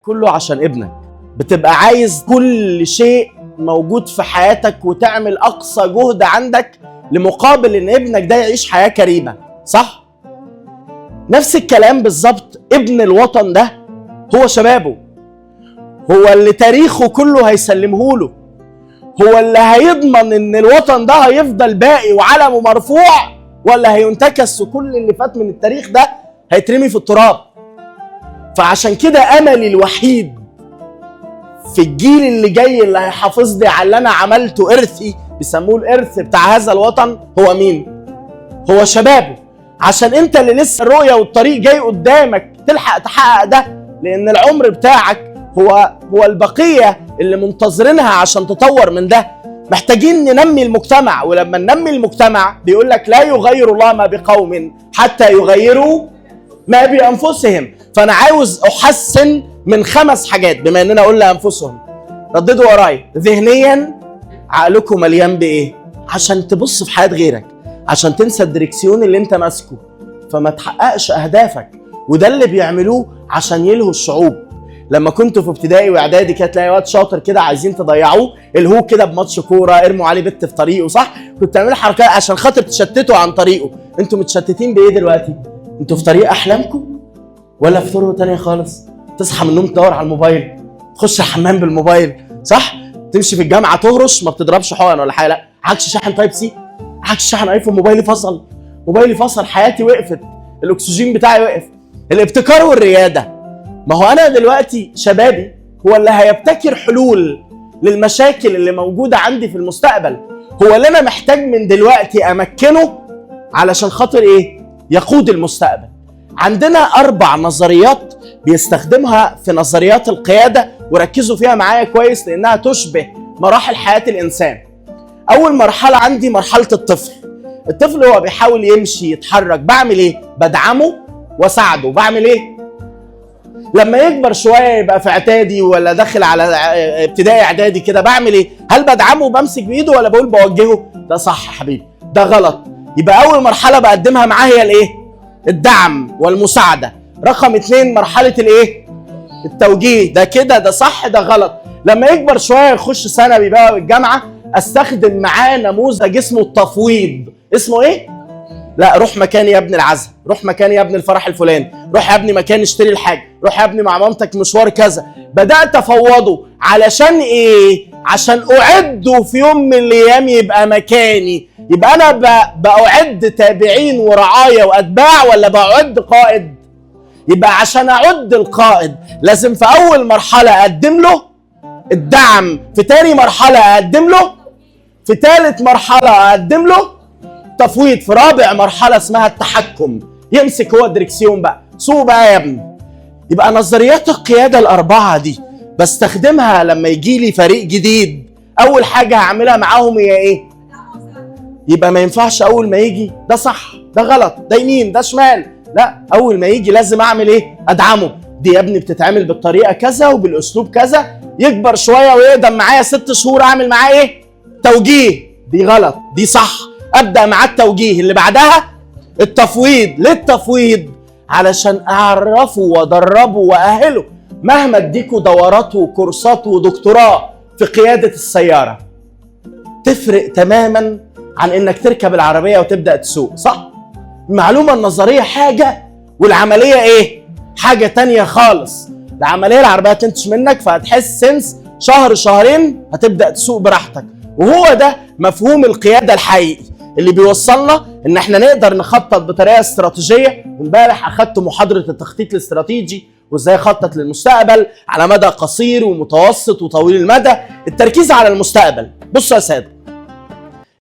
كله عشان ابنك. بتبقى عايز كل شيء موجود في حياتك وتعمل أقصى جهد عندك لمقابل إن ابنك ده يعيش حياة كريمة، صح؟ نفس الكلام بالظبط. ابن الوطن ده هو شبابه، هو اللي تاريخه كله هيسلمه له، هو اللي هيضمن إن الوطن ده هيفضل باقي وعلمه مرفوع ولا هينتكس وكل اللي فات من التاريخ ده هيترمي في التراب. فعشان كده أملي الوحيد في الجيل اللي جاي اللي هيحافظ لي على اللي أنا عملته، إرثي، بيسموه الإرث بتاع هذا الوطن، هو مين؟ هو شبابه. عشان أنت اللي لسه الرؤية والطريق جاي قدامك تلحق تحقق ده، لأن العمر بتاعك هو البقية اللي منتظرينها عشان تطور من ده. محتاجين ننمي المجتمع، ولما ننمي المجتمع بيقول لك لا يغير الله ما بقوم حتى يغيروا ما بأنفسهم. فأنا عاوز أحسن من 5 حاجات بما أننا قلنا أنفسهم. رددوا وراي. ذهنيا عقلكم مليان بإيه؟ عشان تبص في حياة غيرك، عشان تنسى الدريكسيون اللي انت ماسكه فما تحققش أهدافك. وده اللي بيعملوه عشان يلهوا الشعوب. لما كنتوا في ابتدائي واعدادي كده تلاقي واد شاطر كده عايزين تضيعوه، الهوه كده بماتش كوره، ارموا عليه بت في طريقه، صح؟ كنت تعملوا حركات عشان خاطر تشتتوا عن طريقه. انتوا متشتتين بايه دلوقتي؟ انتوا في طريق احلامكم ولا في طرق تانية خالص؟ تصحى من النوم تدور على الموبايل، تخش الحمام بالموبايل، صح؟ تمشي في الجامعه تهرش، ما بتضربش حقن ولا حاجه، لا عكس شاحن تايب سي، عكس شاحن ايفون، موبايلي فصل، حياتي وقفت، الاكسجين بتاعي وقف. الابتكار والرياده. ما هو أنا دلوقتي شبابي هو اللي هيبتكر حلول للمشاكل اللي موجودة عندي في المستقبل، هو اللي أنا محتاج من دلوقتي أمكنه علشان خاطر إيه؟ يقود المستقبل. عندنا 4 نظريات بيستخدمها في نظريات القيادة، وركزوا فيها معايا كويس لأنها تشبه مراحل حياة الإنسان. أول مرحلة عندي مرحلة الطفل. الطفل هو بيحاول يمشي يتحرك، بعمل إيه؟ بدعمه وساعده. بعمل إيه؟ لما يكبر شويه يبقى في اعدادي ولا داخل على ابتدائي اعدادي كده، بعمل ايه؟ هل بدعمه وبمسك بايده ولا بقول بوجهه؟ ده صح يا حبيبي، ده غلط. يبقى اول مرحله بقدمها معاه هي الايه؟ الدعم والمساعده. رقم 2 مرحله الايه؟ التوجيه. ده كده، ده صح، ده غلط. لما يكبر شويه يخش ثانوي بقى والجامعه، استخدم معاه نموذج اسمه التفويض. اسمه ايه؟ لا، روح مكان يا ابن العزا، روح مكان يا ابن الفرح الفلاني، روح يا ابني مكان اشتري الحاجه، روح يا ابني مع مامتك مشوار كذا. بدات افوضه علشان ايه؟ عشان اعده في يوم من الايام يبقى مكاني. يبقى انا باعد تابعين ورعايه واتباع ولا باعد قائد؟ يبقى عشان اعد القائد لازم في اول مرحله اقدم له الدعم، في تاني مرحله اقدم له، في تالت مرحله اقدم له تفويض، في رابع مرحلة اسمها التحكم. يمسك هو الدريكسيون بقى، سوق بقى يا ابني. يبقى نظريات القيادة ال4 دي بستخدمها لما يجي لي فريق جديد. أول حاجة هعملها معاهم هي إيه؟ يبقى ما ينفعش أول ما يجي ده صح، ده غلط، ده يمين، ده شمال. لا، أول ما يجي لازم أعمل إيه؟ أدعمه. دي يا ابني بتتعمل بالطريقة كذا وبالأسلوب كذا. يكبر شوية ويقدم معايا 6 شهور، أعمل معاه إيه؟ توجيه. دي غلط، دي صح. أبدأ مع التوجيه، اللي بعدها التفويض. ليه التفويض؟ علشان أعرفه وأدربه وأهله. مهما اديكوا دورات وكورسات ودكتوراه في قيادة السيارة، تفرق تماما عن إنك تركب العربية وتبدأ تسوق، صح؟ المعلومة النظرية حاجة والعملية إيه؟ حاجة تانية خالص. العملية العربية تنتج منك فهتحس سنس شهر شهرين هتبدأ تسوق براحتك. وهو ده مفهوم القيادة الحقيقي اللي بيوصلنا ان احنا نقدر نخطط بطريقة استراتيجية. وامبارح اخدت محاضرة التخطيط الاستراتيجي وازاي اخطط للمستقبل على مدى قصير ومتوسط وطويل المدى. التركيز على المستقبل. بصوا يا سادة،